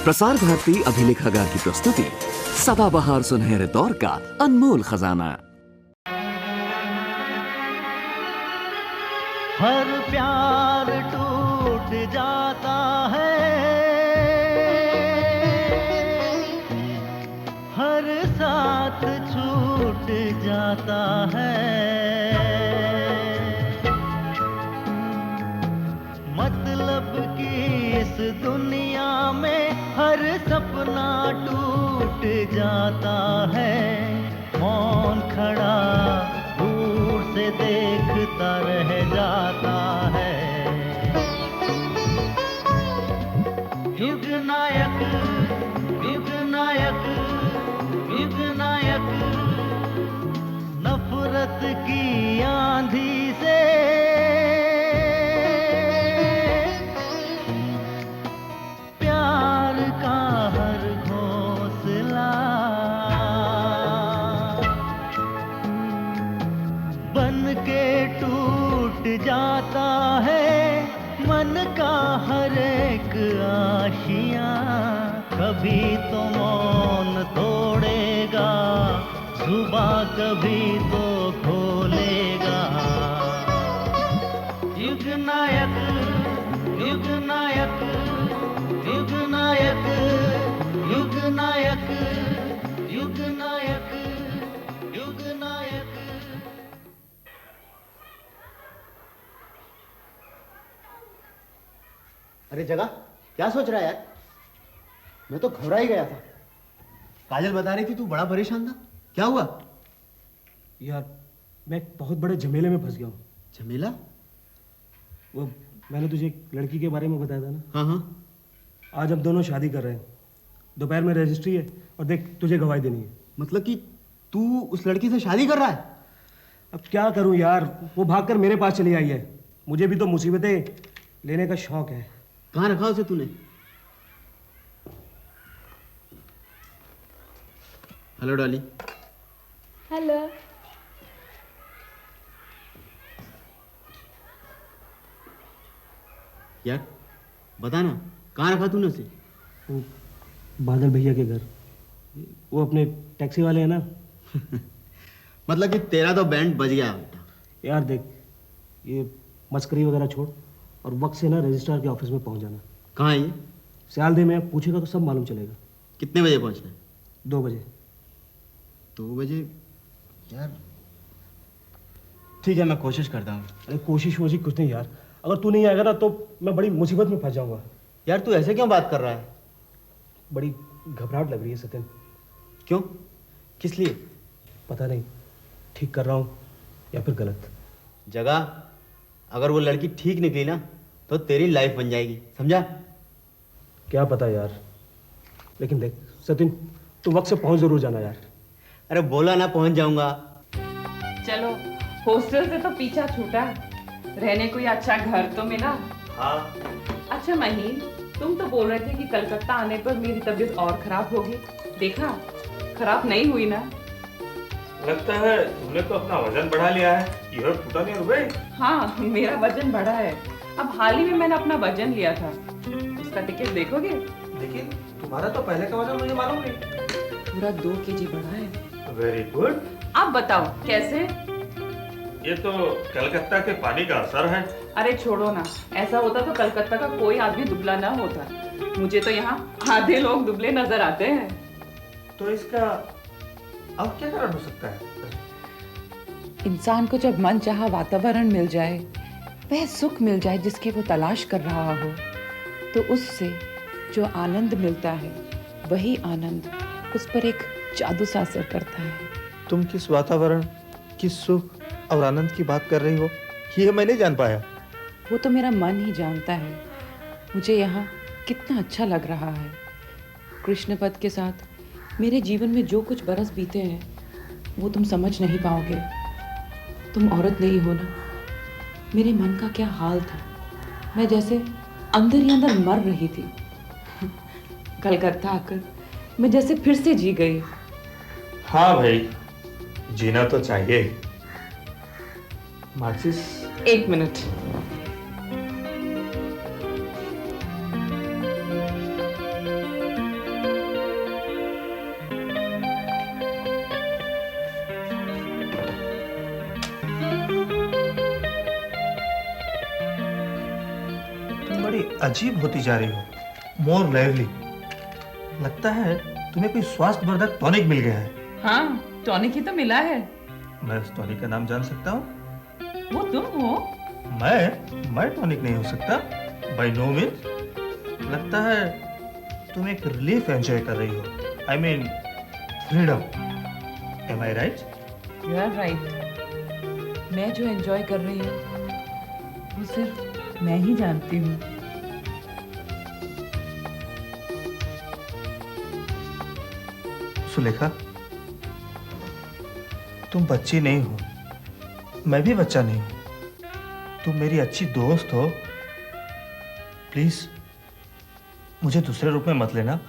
प्रसार भारती अभिलेखागार की प्रस्तुति सदाबहार सुनहरे दौर का अनमोल खजाना। हर प्यार टूट जाता है, हर साथ छूट जाता है। मतलब कि इस दुनिया में हर सपना टूट जाता है। मौन खड़ा दूर से देखता रह जाता है। युग नायक, युग नायक, युग नायक, नफरत की आंधी से प्यार का हर घोंसला बन के टूट जाता है। मन का हर एक आशियां कभी तो मौन तोड़ेगा, जुबां कभी तो खोलेगा। युग नायक, युग नायक, युग नायक, युग नायक, युग नायक, युग नायक। अरे जगह, क्या सोच रहा है यार? मैं तो घबरा ही गया था। काजल बता रही थी तू बड़ा परेशान था, क्या हुआ? यार मैं एक बहुत बड़े झमेले में फंस गया हूँ। झमेला? वो मैंने तुझे एक लड़की के बारे में बताया था ना। हाँ हाँ। आज हम दोनों शादी कर रहे हैं। दोपहर में रजिस्ट्री है और देख तुझे गवाही देनी है। मतलब कि तू उस लड़की से शादी कर रहा है? अब क्या करूँ यार, वो भागकर मेरे पास चली आई है। मुझे भी तो मुसीबतें लेने का शौक है। कहाँ रखा उसे तूने? हेलो डॉली। हेलो। यार बता ना, कहाँ रखा तूने उसे? वो बादल भैया के घर, वो अपने टैक्सी वाले हैं ना। मतलब कि तेरा तो बैंड बज गया बेटा। यार देख, ये मस्करी वगैरह छोड़ और वक्त से ना रजिस्ट्रार के ऑफिस में पहुंच जाना। कहाँ है ये? सियालदे में पूछेगा तो सब मालूम चलेगा। कितने बजे पहुंचना है? 2 बजे। 2 बजे? यार ठीक है, मैं कोशिश करता हूँ। अरे कोशिश वोशिश कुछ नहीं यार, अगर तू नहीं आएगा ना तो मैं बड़ी मुसीबत में फंस जाऊंगा। यार तू ऐसे क्यों बात कर रहा है? बड़ी घबराहट लग रही है सत्यन। क्यों? किस लिए? पता नहीं ठीक कर रहा हूँ या फिर गलत। जगह, अगर वो लड़की ठीक निकली ना तो तेरी लाइफ बन जाएगी, समझा? क्या पता यार, लेकिन देख सत्यन, तू वक्त से पहुंच जरूर जाना यार। अरे बोला ना पहुंच जाऊंगा। चलो, हॉस्टल से तो पीछा छूटा, रहने को अच्छा घर तो मिला। हाँ। अच्छा महीन, तुम तो बोल रहे थे कि कलकत्ता आने पर मेरी तबीयत और खराब होगी। देखा, खराब नहीं हुई ना? लगता है तुमने तो अपना वजन बढ़ा लिया है। You have put on your weight. हाँ, मेरा वजन बढ़ा है। अब हाल ही में मैंने अपना वजन लिया था। उसका टिकट देखोगे? लेकिन तुम्हारा तो पहले का वजन मुझे मालूम नहीं। पूरा 2 kg बढ़ा है। Very good. अब बताओ कैसे? ये तो कलकत्ता के पानी का असर है। अरे छोड़ो ना, ऐसा होता तो कलकत्ता का कोई आदमी दुबला ना होता। मुझे तो यहाँ आधे लोग दुबले नजर आते हैं। तो इसका अब क्या कारण हो सकता है? इंसान को जब मन चाहा वातावरण मिल जाए, वह सुख मिल जाए जिसकी वो तलाश कर रहा हो, तो उससे जो आनंद मिलता है वही आनंद उस पर एक जादू सा असर करता है। तुम किस वातावरण, किस सुख और आनंद की बात कर रही हो, ये मैं नहीं जान पाया। वो तो मेरा मन ही जानता है। मुझे यहाँ कितना अच्छा लग रहा है। कृष्ण पद के साथ मेरे जीवन में जो कुछ बरस बीते हैं वो तुम समझ नहीं पाओगे। तुम औरत नहीं हो ना, मेरे मन का क्या हाल था। मैं जैसे अंदर ही अंदर मर रही थी। कलकत्ता आकर मैं जैसे फिर से जी गई। हाँ भाई, जीना तो चाहिए। माचिस? 1 मिनट। बड़ी अजीब होती जा रही हो, मोर लाइवली। लगता है तुम्हें कोई स्वास्थ्यवर्धक टॉनिक मिल गया है। हाँ, टॉनिक ही तो मिला है। मैं उस टॉनिक का नाम जान सकता हूँ? वो तुम हो? मैं टॉनिक नहीं हो सकता, बाय नो मीन्स। लगता है तुम एक रिलीफ एंजॉय कर रही हो, I mean freedom. Am I right? You are right. मैं जो एंजॉय कर रही हूँ वो सिर्फ मैं ही जानती हूँ। सुलेखा, तुम बच्ची नहीं हो, मैं भी बच्चा नहीं हूं। तुम मेरी अच्छी दोस्त हो। प्लीज मुझे दूसरे रूप में मत लेना।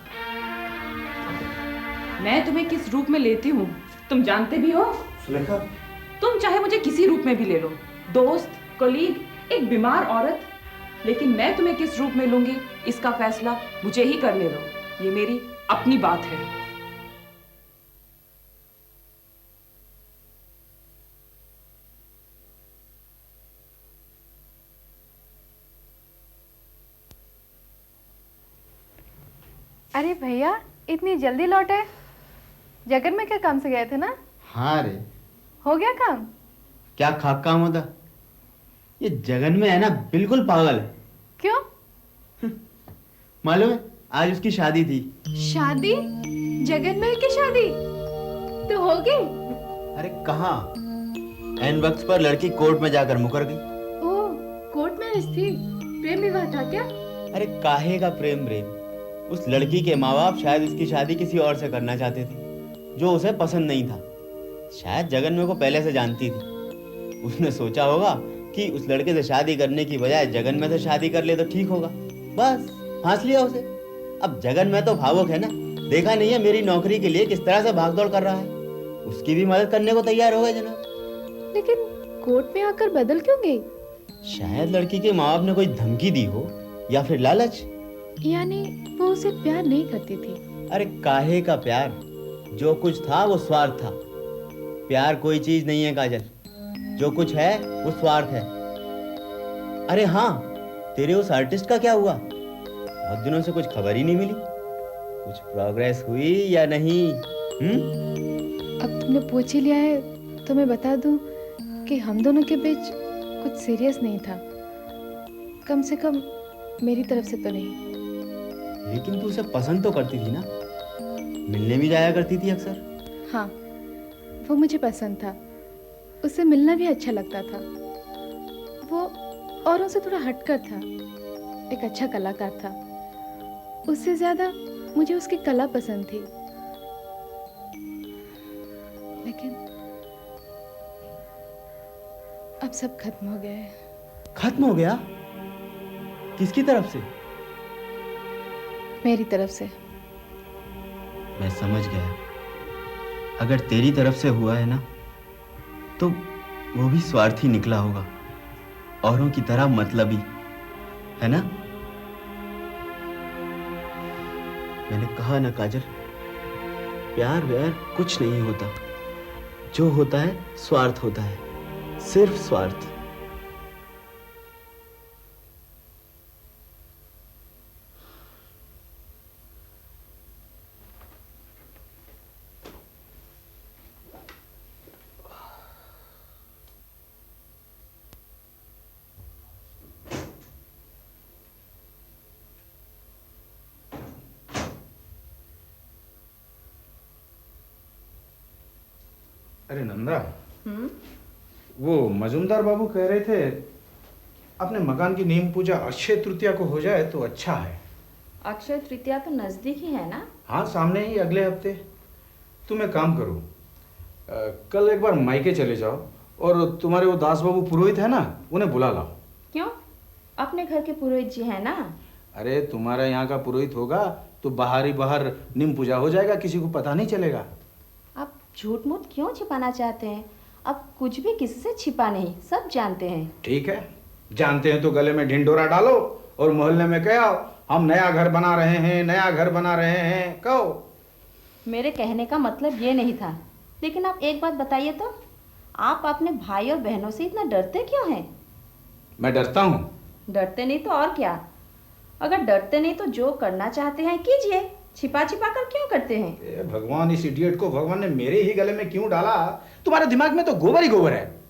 मैं तुम्हें किस रूप में लेती हूँ तुम जानते भी हो? सुलेखा, तुम चाहे मुझे किसी रूप में भी ले लो, दोस्त, कलीग, एक बीमार औरत, लेकिन मैं तुम्हें किस रूप में लूंगी इसका फैसला मुझे ही करने दो। ये मेरी अपनी बात है। अरे भैया, इतनी जल्दी लौटे? जगन में क्या काम से गए थे ना? हाँ रे, हो गया काम? क्या खाक काम होता। ये जगन में है ना, बिल्कुल पागल है। क्यों? मालूम है, आज उसकी शादी थी। शादी? जगन में की शादी तो हो गई? अरे कहाँ, एन वक्त पर लड़की कोर्ट में जाकर मुकर गई। ओह, कोर्ट मैरिज थी? प्रेम विवाह था क्या? अरे काहे का प्रेम प्रेम, उस लड़की के माँ बाप शायद उसकी शादी किसी और से करना चाहते थे जो उसे पसंद नहीं था। शायद जगन में को पहले से जानती थी। उसने सोचा होगा कि उस लड़के से शादी करने की बजाय जगन में से शादी कर ले तो ठीक होगा, बस फांस लिया उसे। अब जगन में तो भावुक है ना, देखा नहीं है मेरी नौकरी के लिए किस तरह से भागदौड़ कर रहा है। उसकी भी मदद करने को तैयार हो गए जनाब। लेकिन कोर्ट में आकर बदल क्यों गई? शायद लड़की के माँ बाप ने कोई धमकी दी हो या फिर लालच। यानी वो उसे प्यार नहीं करती थी? अरे काहे का प्यार, जो कुछ था वो स्वार्थ था। प्यार कोई चीज नहीं है काजल, जो कुछ है वो स्वार्थ है। अरे हाँ, तेरे उस आर्टिस्ट का क्या हुआ? बहुत दिनों से कुछ खबर ही नहीं मिली। कुछ प्रोग्रेस हुई या नहीं? अब तुमने पूछ ही लिया है तो मैं बता दूं कि हम दोनों के बीच कुछ सीरियस नहीं था, कम से कम मेरी तरफ से तो नहीं। लेकिन तू उसे पसंद तो करती थी ना, मिलने भी जाया करती थी अक्सर। हाँ, वो मुझे पसंद था, उससे मिलना भी अच्छा लगता था। वो औरों से थोड़ा हटकर था, एक अच्छा कलाकार था। उससे ज्यादा मुझे उसकी कला पसंद थी। लेकिन अब सब खत्म हो गया है। खत्म हो गया? किसकी तरफ से? मेरी तरफ से। मैं समझ गया, अगर तेरी तरफ से हुआ है ना तो वो भी स्वार्थी निकला होगा, औरों की तरह मतलबी, है ना? मैंने कहा ना काजल, प्यार व्यार कुछ नहीं होता, जो होता है स्वार्थ होता है, सिर्फ स्वार्थ। अरे नंदा, वो मजूमदार बाबू कह रहे थे अपने मकान की नींव पूजा अक्षय तृतीया को हो जाए तो अच्छा है। अक्षय तृतीया तो नजदीक ही है ना? हाँ, सामने ही, अगले हफ्ते। तुम एक काम करो, कल एक बार मायके चले जाओ और तुम्हारे वो दास बाबू पुरोहित है ना, उन्हें बुला लाओ। क्यों? अपने घर के पुरोहित जी है ना। अरे तुम्हारे यहाँ का पुरोहित होगा तो बाहर ही बाहर नींव पूजा हो जाएगा, किसी को पता नहीं चलेगा। आप झूठ मूठ क्यों छिपाना चाहते हैं? अब कुछ भी किसी से छिपा नहीं, सब जानते हैं। ठीक है, जानते हैं तो गले में ढिंडोरा डालो और मोहल्ले में कहो हम नया घर बना रहे हैं, नया घर बना रहे हैं, कहो। मेरे कहने का मतलब ये नहीं था, लेकिन आप एक बात बताइए तो, आप अपने भाई और बहनों से इतना डरते क्यों हैं? मैं डरता हूँ? डरते नहीं तो और क्या, अगर डरते नहीं तो जो करना चाहते हैं कीजिए, छिपा छिपा कर क्यों करते हैं? ए भगवान, इस इडियट को भगवान ने मेरे ही गले में क्यों डाला? तुम्हारे दिमाग में तो गोबर ही गोबर है।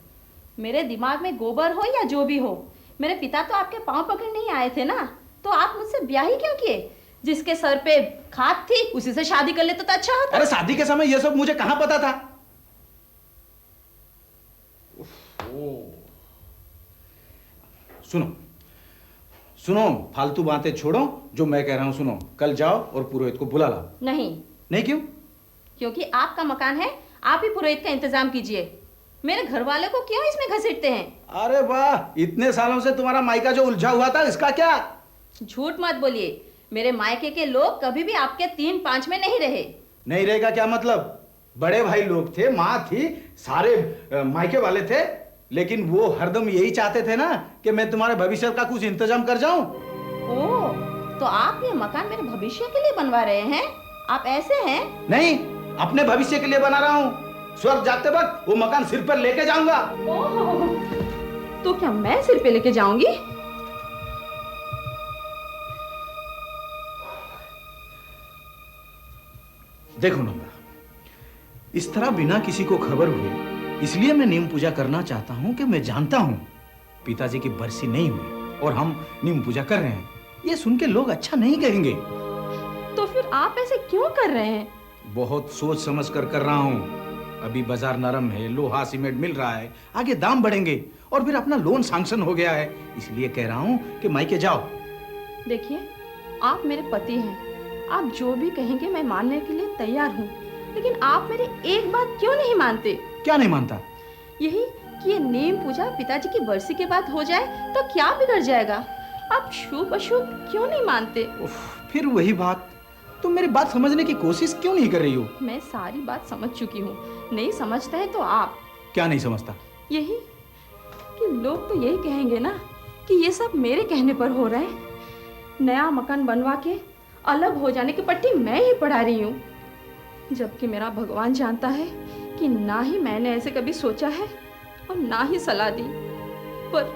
मेरे दिमाग में गोबर हो या जो भी हो, मेरे पिता तो आपके पांव पकड़ने नहीं आए थे ना, तो आप मुझसे ब्याह ही क्यों किए? जिसके सर पे खाद थी उसी से शादी कर लेते तो अच्छा होता। अरे शादी के समय ये सब मुझे कहां पता था? सुनो सुनो, फालतू बातें छोड़ो, जो मैं कह रहा हूं सुनो। कल जाओ और पुरोहित को बुला लाओ। नहीं। नहीं क्यों? क्योंकि आपका मकान है, आप ही पुरोहित का इंतजाम कीजिए। मेरे घर वाले को क्यों इसमें घसीटते हैं? अरे वाह, इतने सालों से तुम्हारा मायका जो उलझा हुआ था, इसका क्या? झूठ मत बोलिए, मेरे मायके के लोग कभी भी आपके 3-5 में नहीं रहे। नहीं रहेगा क्या मतलब? बड़े भाई लोग थे, माँ थी, सारे मायके वाले थे, लेकिन वो हरदम यही चाहते थे ना कि मैं तुम्हारे भविष्य का कुछ इंतजाम कर जाऊं। ओह, तो आप ये मकान मेरे भविष्य के लिए बनवा रहे हैं? आप ऐसे हैं? नहीं, अपने भविष्य के लिए बना रहा हूं। स्वर्ग जाते वक्त वो मकान सिर पर लेके जाऊंगा। ओह, तो क्या मैं सिर पे लेके जाऊंगी? देखो नंदा, इस तरह बिना किसी को खबर हुए, इसलिए मैं नीम पूजा करना चाहता हूं कि मैं जानता हूं पिताजी की बरसी नहीं हुई और हम नीम पूजा कर रहे हैं। ये सुन के लोग अच्छा नहीं कहेंगे। तो फिर आप ऐसे क्यों कर रहे हैं? बहुत सोच समझ कर रहा हूं। अभी बाजार नरम है, लोहा सीमेंट मिल रहा है, आगे दाम बढ़ेंगे और फिर अपना लोन सैंक्शन हो गया है, इसलिए कह रहा हूं कि मायके जाओ। देखिए, आप मेरे पति हैं, आप जो भी कहेंगे मैं मानने के लिए तैयार हूँ, लेकिन आप मेरी एक बात क्यों नहीं मानते? क्या नहीं मानता? यही कि ये नीम पूजा पिताजी की बरसी के बाद हो जाए तो क्या बिगड़ जाएगा? आप शुभ अशुभ क्यों नहीं मानते? फिर वही बात, तुम मेरी बात समझने की कोशिश क्यों नहीं कर रही हो? मैं सारी बात समझ चुकी हूँ, नहीं समझता है तो आप। क्या नहीं समझता? यही कि लोग तो यही कहेंगे ना कि ये सब मेरे कहने पर हो रहा है। नया मकान बनवा के अलग हो जाने की पट्टी मैं ही पढ़ा रही हूँ, जबकि मेरा भगवान जानता है कि ना ही मैंने ऐसे कभी सोचा है और ना ही सलाह दी, पर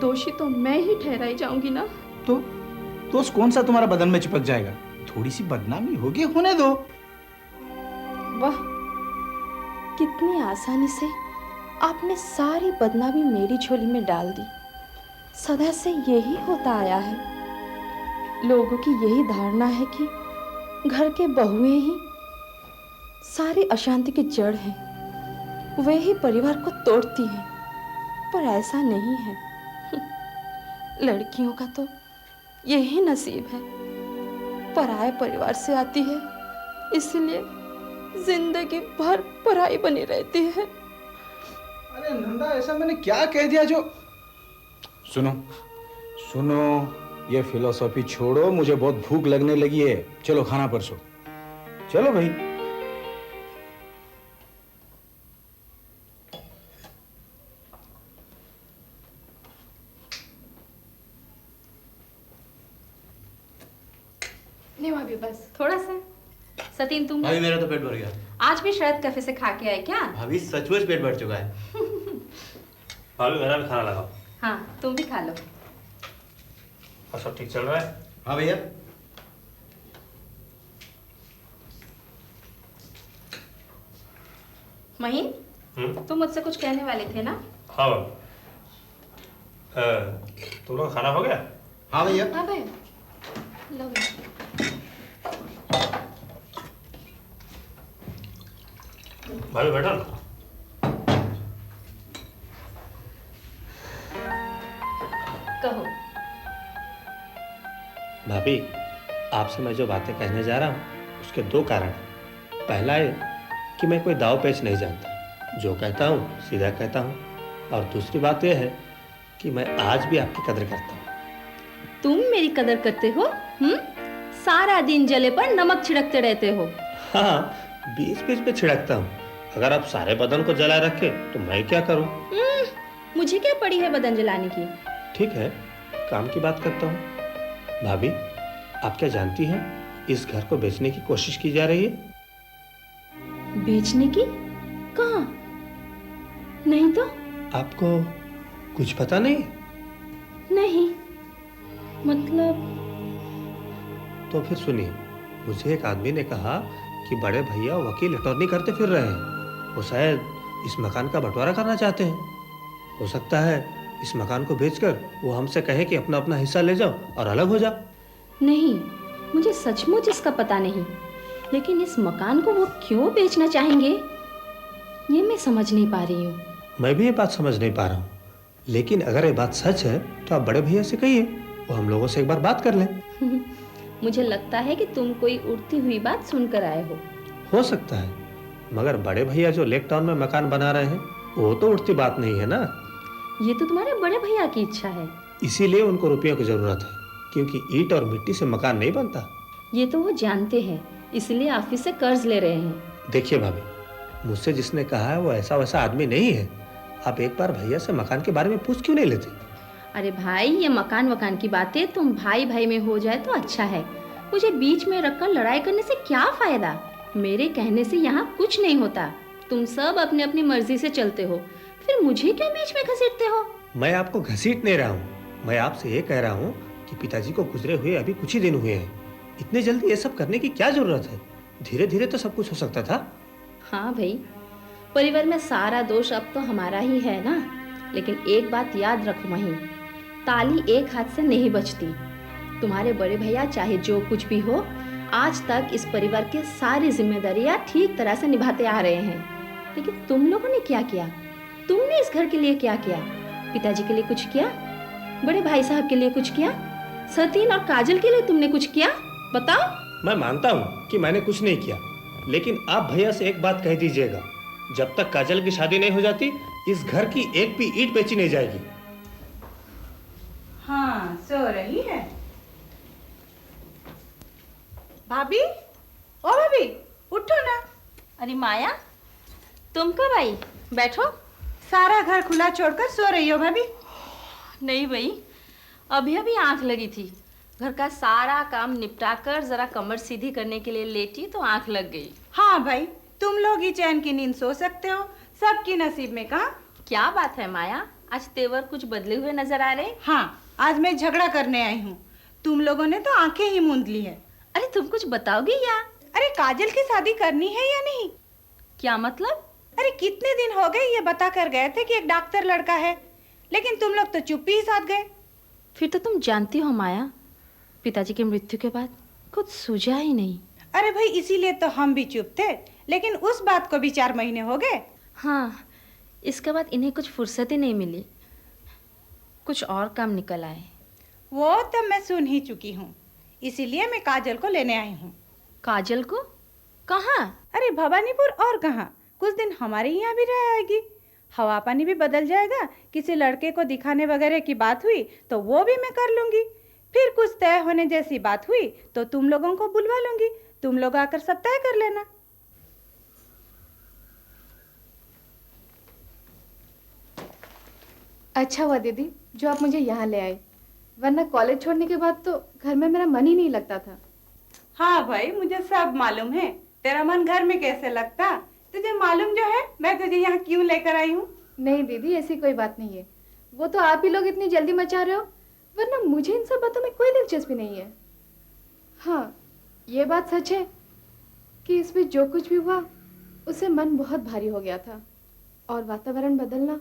दोषी तो मैं ही ठहराई जाऊंगी ना। तो दोष कौन सा तुम्हारा बदन में चिपक जाएगा? थोड़ी सी बदनामी होगी, होने दो। वाह, कितनी आसानी से आपने सारी बदनामी मेरी झोली में डाल दी। सदा से यही होता आया है। लोगों की यही धारणा है कि घर के बहुएं ही सारी अशांति की जड़ हैं, वे ही परिवार को तोड़ती हैं, पर ऐसा नहीं है। लड़कियों का तो यही नसीब है, पराये परिवार से आती है, इसलिए जिंदगी भर पराई बनी रहती है। अरे नंदा, ऐसा मैंने क्या कह दिया जो? सुनो सुनो, ये फिलॉसफी छोड़ो, मुझे बहुत भूख लगने लगी है। चलो खाना परसो। चलो भाई। नहीं भाभी, बस थोड़ा सा। सतीन, तुम भाभी मेरा तो पेट भर गया। आज भी शरद कैफे से खा के आए क्या? भाभी सचमुच पेट भर चुका है। भाभी मेरा भी खाना लगाओ। हाँ, तुम भी खा लो। और सब ठीक चल रहा है? हाँ भैया। महीन, तुम मुझसे कुछ कहने वाले थे ना? हाँ भाभी। तुम लोग खाना हो गया? हाँ भैया। हाँ भाई, लो भैया। भाभी बैठो ना। कहो। भाभी, आपसे मैं जो बातें कहने जा रहा हूँ उसके 2 कारण हैं। पहला ये कि मैं कोई दाव पेच नहीं जानता, जो कहता हूँ सीधा कहता हूँ, और दूसरी बात यह है कि मैं आज भी आपकी कदर करता हूँ। तुम मेरी कदर करते हो? सारा दिन जले पर नमक छिड़कते रहते हो। हाँ, बीच बीच में छिड़कता हूँ। अगर आप सारे बदन को जलाए रखे तो मैं क्या करूँ? मुझे क्या पड़ी है बदन जलाने की? ठीक है, काम की बात करता हूँ। भाभी, आप क्या जानती हैं इस घर को बेचने की कोशिश की जा रही है? बेचने की? कहाँ? नहीं तो। आपको कुछ पता नहीं? नहीं, मतलब तो फिर सुनिए, मुझे एक आदमी ने कहा कि बड़े भैया वकील अटॉर्नी करते फिर रहे हैं। वो शायद इस मकान का बंटवारा करना चाहते हैं। हो सकता है इस मकान को बेचकर वो हमसे कहे कि अपना अपना हिस्सा ले जाओ और अलग हो जाओ। नहीं, मुझे सचमुच इसका पता नहीं, लेकिन इस मकान को वो क्यों बेचना चाहेंगे ये मैं समझ नहीं पा रही हूँ। मैं भी ये बात समझ नहीं पा रहा हूँ, लेकिन अगर ये बात सच है तो आप बड़े भैया से कहिए, वो हम लोगों से एक बार बात कर लें। मुझे लगता है कि तुम कोई उड़ती हुई बात सुनकर आए हो सकता है, मगर बड़े भैया जो लेक टाउन में मकान बना रहे हैं वो तो उड़ती बात नहीं है ना। ये तो तुम्हारे बड़े भैया की इच्छा है, इसीलिए उनको रुपयों की जरूरत है, क्योंकि ईंट और मिट्टी से मकान नहीं बनता। ये तो वो जानते हैं, इसलिए ऑफिस से कर्ज ले रहे हैं। देखिए भाभी, मुझसे जिसने कहा है वो ऐसा वैसा आदमी नहीं है। आप एक बार भैया से मकान के बारे में पूछ क्यों नहीं लेते? अरे भाई, ये मकान की बातें तुम भाई भाई में हो जाए तो अच्छा है। मुझे बीच में रखकर लड़ाई करने से क्या फायदा? मेरे कहने से यहाँ कुछ नहीं होता। तुम सब अपने अपनी मर्जी से चलते हो, फिर मुझे क्या बीच में घसीटते हो? मैं आपको घसीट नहीं रहा हूँ, मैं आपसे ये कह रहा हूँ कि पिताजी को गुजरे हुए अभी कुछ ही दिन हुए हैं। इतने जल्दी ये सब करने की क्या जरूरत है? धीरे धीरे तो सब कुछ हो सकता था। हाँ भाई, परिवार में सारा दोष अब तो हमारा ही है ना। लेकिन एक बात याद रखो वहीं, ताली एक हाथ से नहीं बचती। तुम्हारे बड़े भैया चाहे जो कुछ भी हो, आज तक इस परिवार की सारी जिम्मेदारियां ठीक तरह से निभाते आ रहे हैं। लेकिन तुम लोगों ने क्या किया? तुमने इस घर के लिए क्या किया? पिताजी के लिए कुछ किया? बड़े भाई साहब के लिए कुछ किया? सतीन और काजल के लिए तुमने कुछ किया? बताओ। मैं मानता हूँ कि मैंने कुछ नहीं किया, लेकिन आप भैया से एक बात कह दीजिएगा, जब तक काजल की शादी नहीं हो जाती इस घर की एक भी ईंट बेची नहीं जाएगी। हाँ, सो रही है भाभी। ओ भाभी, उठो ना। अरे माया, तुम कब आई? बैठो। सारा घर खुला छोड़कर सो रही हो भाभी? नहीं भाई, अभी अभी आंख लगी थी। घर का सारा काम निपटाकर जरा कमर सीधी करने के लिए लेटी तो आंख लग गई। हाँ भाई, तुम लोग ही चैन की नींद सो सकते हो, सबकी नसीब में कहाँ। क्या बात है माया, आज तेवर कुछ बदले हुए नजर आ रहे? हाँ, आज मैं झगड़ा करने आई हूँ। तुम लोगों ने तो आंखें ही मूंद ली है। अरे तुम कुछ बताओगी या? अरे काजल की शादी करनी है या नहीं? क्या मतलब? अरे कितने दिन हो गए ये बता कर गए थे कि एक डॉक्टर लड़का है, लेकिन तुम लोग तो चुप्पी ही साध गए। फिर तो तुम जानती हो माया, पिताजी की मृत्यु के बाद कुछ सूझा ही नहीं। अरे भाई, इसीलिए तो हम भी चुप थे, लेकिन उस बात को भी 4 महीने हो गए। हाँ, इसके बाद इन्हें कुछ फुर्सत ही नहीं मिली, कुछ और काम निकल आए। वो तो मैं सुन ही चुकी हूँ, इसीलिए मैं काजल को लेने आई हूँ। काजल को? कहाँ? अरे भवानीपुर, और कहाँ। कुछ दिन हमारे यहाँ भी रह आएगी, हवा पानी भी बदल जाएगा। किसी लड़के को दिखाने वगैरह की बात हुई तो वो भी मैं कर लूंगी। फिर कुछ तय होने जैसी बात हुई तो तुम लोगों को बुलवा लूंगी, तुम लोग आकर सब तय कर लेना। अच्छा हुआ दीदी जो आप मुझे यहाँ ले आए, वरना कॉलेज छोड़ने के बाद तो घर में मेरा मन ही नहीं लगता था। हाँ भाई, मुझे सब मालूम है, तेरा मन घर में कैसे लगता। तुझे मालूम जो है मैं तुझे यहाँ क्यों लेकर आई हूँ। नहीं दीदी, ऐसी कोई बात नहीं है, वो तो आप ही लोग इतनी जल्दी मचा रहे हो, वरना मुझे इन सब बातों में कोई दिलचस्पी नहीं है। हाँ, ये बात सच है कि इसमें जो कुछ भी हुआ उससे मन बहुत भारी हो गया था, और वातावरण बदलना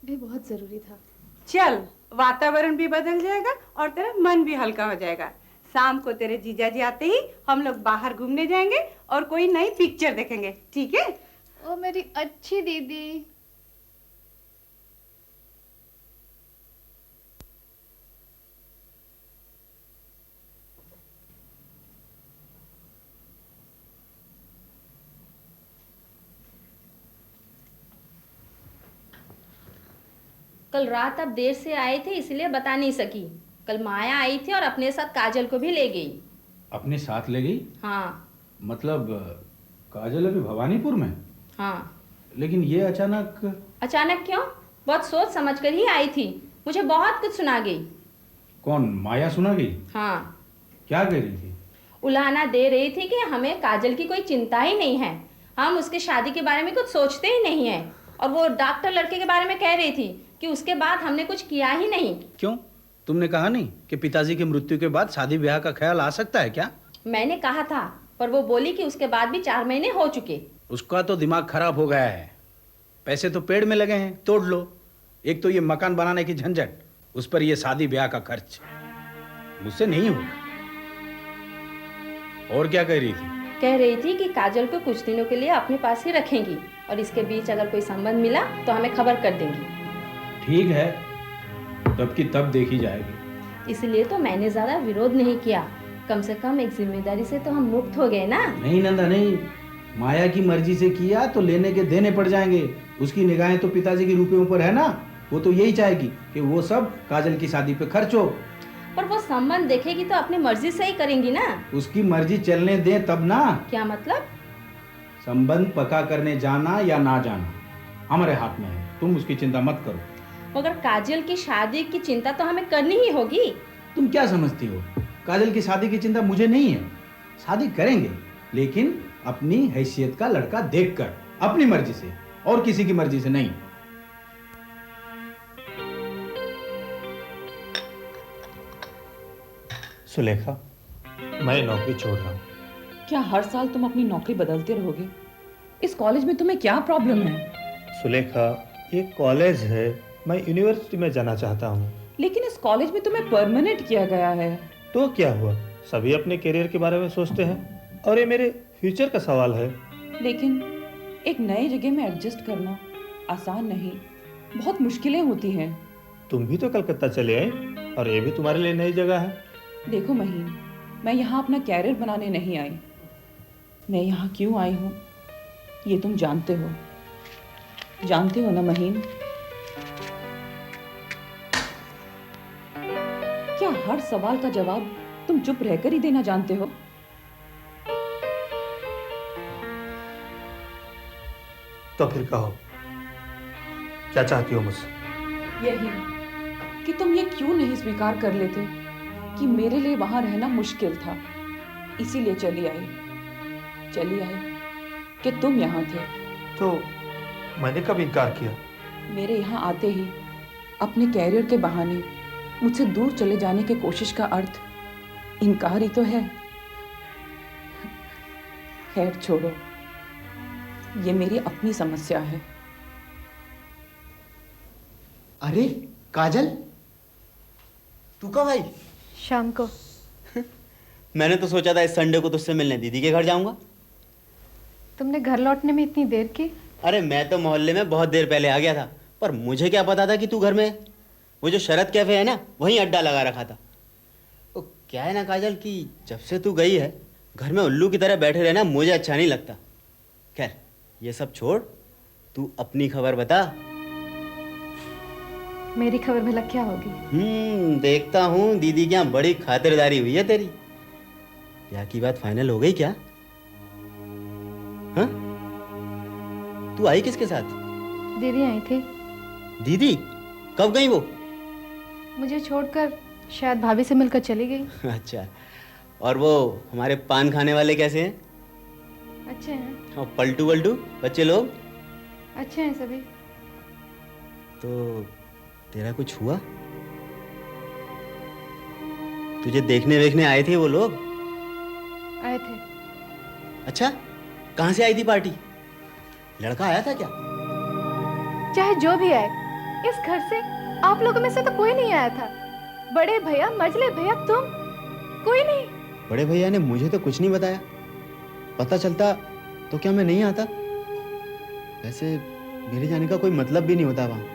भी बहुत जरूरी था। चल, वातावरण भी बदल जाएगा और तेरा मन भी हल्का हो जाएगा। शाम को तेरे जीजा जी आते ही हम लोग बाहर घूमने जाएंगे और कोई नई पिक्चर देखेंगे, ठीक है? ओ मेरी अच्छी दीदी। कल रात आप देर से आए थे इसलिए बता नहीं सकी। कल माया आई थी और अपने साथ काजल को भी ले गई। अपने साथ ले गई? हाँ। मतलब काजल अभी भवानीपुर में? हाँ। लेकिन ये अचानक? अचानक क्यों? बहुत सोच समझ कर ही आई थी। मुझे बहुत कुछ सुना गई। कौन, माया सुना गई? हाँ। क्या कह रही थी? उलाहना दे रही थी कि हमें काजल की कोई चिंता ही नहीं है, हम उसकी शादी के बारे में कुछ सोचते ही नहीं है। और वो डॉक्टर लड़के के बारे में कह रही थी कि उसके बाद हमने कुछ किया ही नहीं। क्यों, तुमने कहा नहीं कि पिताजी की मृत्यु के बाद शादी ब्याह का ख्याल आ सकता है क्या? मैंने कहा था, पर वो बोली कि उसके बाद भी 4 महीने हो चुके। उसका तो दिमाग खराब हो गया है। पैसे तो पेड़ में लगे हैं, तोड़ लो। एक तो ये मकान बनाने की झंझट, उस पर ये शादी ब्याह का खर्च। मुझसे नहीं होगा। और क्या कह रही थी? कह रही थी कि काजल को कुछ दिनों के लिए अपने पास ही रखेंगी और इसके बीच अगर कोई संबंध मिला तो हमें खबर कर देंगी। ठीक है, तब की तब देखी जाएगी। इसलिए तो मैंने ज्यादा विरोध नहीं किया। कम से कम एक जिम्मेदारी से तो हम मुक्त हो गए ना। नहीं नंदा नहीं, माया की मर्जी से किया तो लेने के देने पड़ जाएंगे। उसकी निगाहें तो पिताजी के रुपए ऊपर है ना। वो तो यही चाहेगी कि वो सब काजल की शादी पे खर्च हो। पर वो संबंध देखेगी तो अपनी मर्जी से ही करेंगी ना। उसकी मर्जी चलने दे तब ना। क्या मतलब? संबंध पक्का करने जाना या ना जाना हमारे हाथ में है। तुम उसकी चिंता मत करो। मगर काजल की शादी की चिंता तो हमें करनी ही होगी। तुम क्या समझती हो? काजल की शादी की चिंता मुझे नहीं है। शादी करेंगे, लेकिन अपनी हैसियत का लड़का देखकर, अपनी मर्जी से, और किसी की मर्जी से नहीं। सुलेखा, मैं नौकरी छोड़ रहा हूँ। क्या हर साल तुम अपनी नौकरी बदलते रहोगे? इस कॉलेज में तुम्हें क्या प्रॉब्लम है? सुलेखा, ये कॉलेज है, मैं यूनिवर्सिटी में जाना चाहता हूँ। लेकिन इस कॉलेज में तुम्हें परमानेंट किया गया है। तो क्या हुआ? सभी अपने करियर के बारे में सोचते हैं और ये मेरे फ्यूचर का सवाल है। लेकिन एक नई जगह में एडजस्ट करना आसान नहीं, बहुत मुश्किलें होती हैं। तुम भी तो कलकत्ता चले आए और ये भी तुम्हारे लिए नई जगह है। देखो महीन, मैं यहाँ अपना कैरियर बनाने नहीं आई। मैं यहाँ क्यों आई हूँ ये तुम जानते हो ना महीन? क्या हर सवाल का जवाब तुम चुप रहकर ही देना जानते हो? तो फिर कहो, क्या चाहती हो मुझसे? यही कि तुम ये क्यों नहीं स्वीकार कर लेते कि मेरे लिए वहां रहना मुश्किल था, इसीलिए चली आई कि तुम यहाँ थे। तो मैंने कब इनकार किया? मेरे यहाँ आते ही अपने कैरियर के बहाने मुझसे दूर चले जाने की कोशिश का अर्थ इनकार ही तो है। खैर छोड़ो, ये मेरी अपनी समस्या है। अरे काजल, तू कब आई? शाम को। मैंने तो सोचा था इस संडे को तुझसे मिलने दीदी के घर जाऊंगा। तुमने घर लौटने में इतनी देर की? अरे मैं तो मोहल्ले में बहुत देर पहले आ गया था, पर मुझे क्या पता था कि तू घर में है। वो जो शरद कैफे है ना, वहीं अड्डा लगा रखा था। वो क्या है ना काजल कि जब से तू गई है, घर में उल्लू की तरह बैठे रहना मुझे अच्छा नहीं लगता। खैर ये सब छोड़, तू अपनी खबर बता। मेरी खबर भला क्या होगी? देखता हूँ दीदी के यहाँ बड़ी खातिरदारी हुई है तेरी। ब्याह की बात फाइनल हो गई क्या? हाँ? तू आई किसके साथ? दीदी आई थी। दीदी कब गई वो? मुझे छोड़कर शायद भाभी से मिलकर चली गई। अच्छा, और वो हमारे पान खाने वाले कैसे हैं? अच्छे हैं। और पलटू वल्टू बच्चे लोग? अच्छे हैं सभी। तो तेरा कुछ हुआ? तुझे देखने वेखने आए थे वो लोग? आए थे। अच्छा, कहाँ से आई थी पार्टी? लड़का आया था क्या? चाहे जो भी आए, इस घर से आप लोगों में से तो कोई नहीं आया था। बड़े भैया, मझले भैया, तुम, कोई नहीं। बड़े भैया ने मुझे तो कुछ नहीं बताया। पता चलता तो क्या मैं नहीं आता? वैसे मेरे जाने का कोई मतलब भी नहीं होता वहाँ।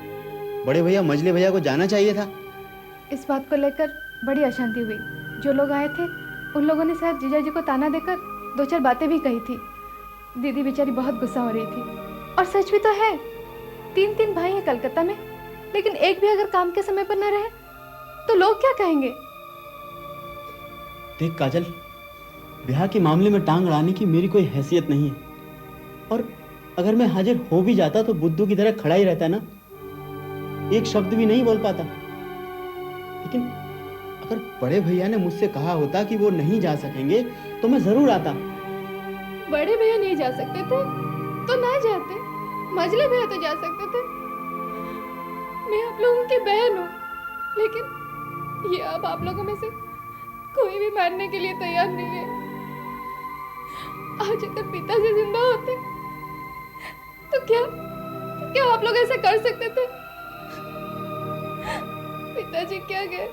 बड़े भैया मझले भैया को जाना चाहिए था। इस बात को लेकर बड़ी अशांति हुई। जो लोग आए थे उन लोगों ने शायद जीजा जी को ताना देकर 2-4 बातें भी कही थी। दीदी बेचारी बहुत गुस्सा हो रही थी। और सच भी तो है, 3 भाई हैं कलकत्ता में, लेकिन एक भी अगर काम के समय पर न रहे तो लोग क्या कहेंगे? देख काजल, ब्याह के मामले में टांग अड़ाने की मेरी कोई हैसियत नहीं है। और अगर मैं हाजिर हो भी जाता तो बुद्धू की तरह खड़ा ही रहता ना, एक शब्द भी नहीं बोल पाता। लेकिन अगर बड़े भैया ने मुझसे कहा होता कि वो नहीं जा सकेंगे तो मैं जरूर आता। बड़े भैया नहीं जा सकते थे तो ना जाते, मझले भैया तो जा सकते थे। मैं आप लोगों की बहन हूँ, लेकिन ये अब आप लोगों में से कोई भी मानने के लिए तैयार नहीं है। आज अगर पिताजी जिंदा होते तो क्या आप लोग ऐसा कर सकते थे? पिताजी क्या गए,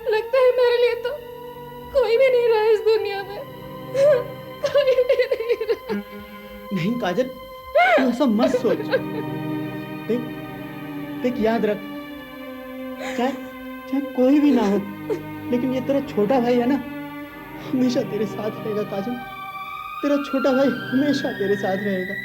लगता है मेरे लिए तो कोई भी नहीं रहा इस दुनिया में। कोई भी नहीं रहा। नहीं काजल, तू ऐसा मत सोच। देख देख, याद रख, चाहे कोई भी ना हो, लेकिन ये तेरा छोटा भाई है ना, हमेशा तेरे साथ रहेगा काजल। तेरा छोटा भाई हमेशा तेरे साथ रहेगा।